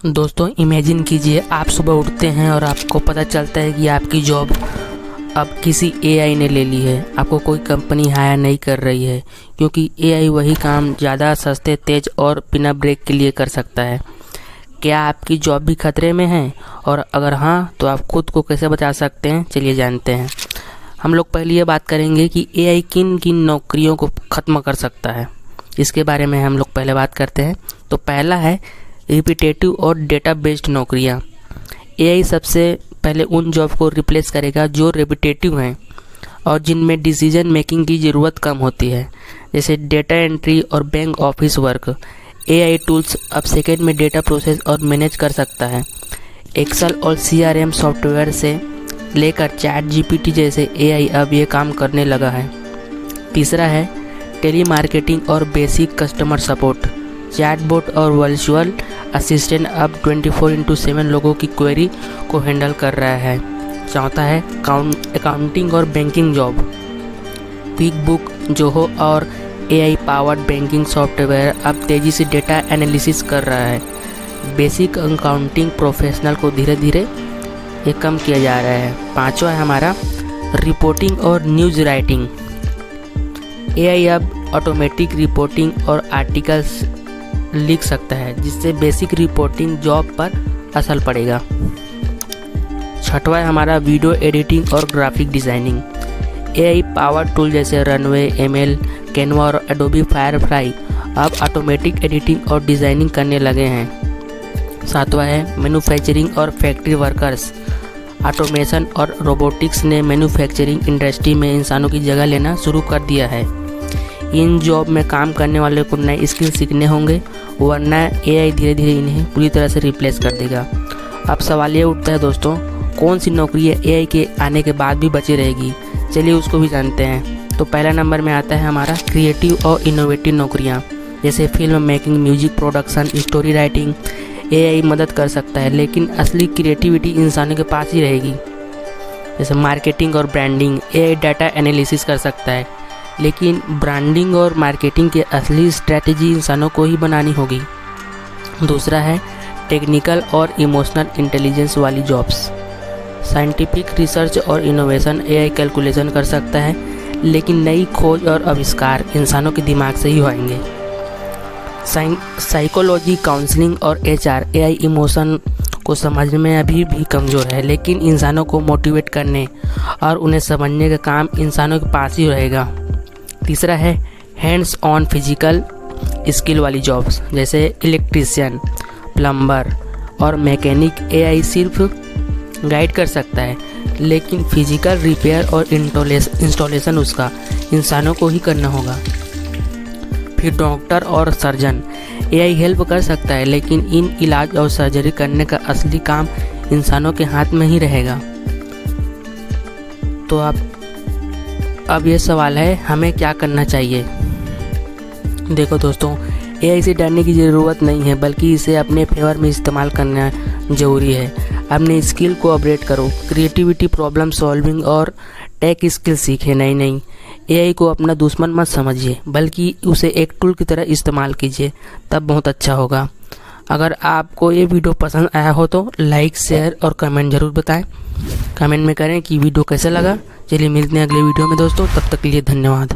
दोस्तों इमेजिन कीजिए आप सुबह उठते हैं और आपको पता चलता है कि आपकी जॉब अब किसी एआई ने ले ली है। आपको कोई कंपनी हायर नहीं कर रही है क्योंकि एआई वही काम ज़्यादा सस्ते, तेज़ और बिना ब्रेक के लिए कर सकता है। क्या आपकी जॉब भी खतरे में है? और अगर हाँ तो आप खुद को कैसे बचा सकते हैं, चलिए जानते हैं। हम लोग पहले ये बात करेंगे कि एआई किन किन नौकरियों को ख़त्म कर सकता है, इसके बारे में हम लोग पहले बात करते हैं। तो पहला है रिपीटेटिव और डेटा बेस्ड नौकरियां। एआई सबसे पहले उन जॉब को रिप्लेस करेगा जो रिपीटेटिव हैं और जिनमें डिसीजन मेकिंग की ज़रूरत कम होती है, जैसे डेटा एंट्री और bank office work. AI tools अब सेकेंड में डेटा प्रोसेस और मैनेज कर सकता है। एक्सेल और सीआरएम सॉफ्टवेयर से लेकर चैट जीपीटी जैसे एआई अब ये काम करने लगा है। तीसरा है टेली मार्केटिंग और बेसिक कस्टमर सपोर्ट। चैटबॉट और वर्चुअल असिस्टेंट अब 24/7 लोगों की क्वेरी को हैंडल कर रहा है। चौथा है अकाउंटिंग और banking job. Quick book, Zoho और एआई पावर्ड बैंकिंग सॉफ्टवेयर अब तेज़ी से डेटा एनालिसिस कर रहा है। बेसिक अकाउंटिंग प्रोफेशनल को धीरे धीरे ये कम किया जा रहा है। पांचवा है हमारा रिपोर्टिंग और न्यूज़ राइटिंग। एआई अब ऑटोमेटिक रिपोर्टिंग और आर्टिकल्स लिख सकता है, जिससे बेसिक रिपोर्टिंग जॉब पर असर पड़ेगा। छठवा है हमारा वीडियो एडिटिंग और graphic designing. AI power tool जैसे रनवे, एमएल, कैनवा और एडोबी फायरफ्लाई अब ऑटोमेटिक एडिटिंग और डिज़ाइनिंग करने लगे हैं। सातवां है मैन्युफैक्चरिंग और फैक्ट्री वर्कर्स। ऑटोमेशन और रोबोटिक्स ने मैन्युफैक्चरिंग इंडस्ट्री में इंसानों की जगह लेना शुरू कर दिया है। इन जॉब में काम करने वाले को नए स्किल सीखने होंगे, वरना एआई धीरे धीरे इन्हें पूरी तरह से रिप्लेस कर देगा। अब सवाल ये उठता है दोस्तों, कौन सी नौकरी एआई के आने के बाद भी बची रहेगी? चलिए उसको भी जानते हैं। तो पहला नंबर में आता है हमारा क्रिएटिव और इनोवेटिव नौकरियाँ, जैसे film making, music production, story writing. AI मदद कर सकता है लेकिन असली क्रिएटिविटी इंसानों के पास ही रहेगी। जैसे मार्केटिंग और ब्रांडिंग, एआई डाटा एनालिसिस कर सकता है लेकिन ब्रांडिंग और मार्केटिंग की असली स्ट्रैटेजी इंसानों को ही बनानी होगी। दूसरा है टेक्निकल और इमोशनल इंटेलिजेंस वाली जॉब्स। साइंटिफिक रिसर्च और इनोवेशन, एआई कैलकुलेशन कर सकता है लेकिन नई खोज और आविष्कार इंसानों के दिमाग से ही होंगे। साइकोलॉजी, काउंसलिंग और एचआर, एआई इमोशन को समझने में अभी भी कमज़ोर है लेकिन इंसानों को मोटिवेट करने और उन्हें समझने का काम इंसानों के पास ही रहेगा। तीसरा है हैंड्स ऑन फिजिकल स्किल वाली जॉब्स, जैसे इलेक्ट्रीशियन, प्लम्बर और मैकेनिक। एआई सिर्फ गाइड कर सकता है लेकिन फिजिकल रिपेयर और इंस्टॉलेशन उसका इंसानों को ही करना होगा। फिर डॉक्टर और सर्जन, एआई हेल्प कर सकता है लेकिन इन इलाज और सर्जरी करने का असली काम इंसानों के हाथ में ही रहेगा। तो अब ये सवाल है हमें क्या करना चाहिए। देखो दोस्तों, एआई से डरने की ज़रूरत नहीं है बल्कि इसे अपने फेवर में इस्तेमाल करना ज़रूरी है। अपने स्किल को अपग्रेड करो, क्रिएटिविटी, प्रॉब्लम सॉल्विंग और टेक स्किल सीखें नई। एआई को अपना दुश्मन मत समझिए बल्कि उसे एक टूल की तरह इस्तेमाल कीजिए, तब बहुत अच्छा होगा। अगर आपको ये वीडियो पसंद आया हो तो लाइक, शेयर और कमेंट ज़रूर बताएं। कमेंट में करें कि वीडियो कैसा लगा। चलिए मिलते हैं अगले वीडियो में दोस्तों, तब तक के लिए धन्यवाद।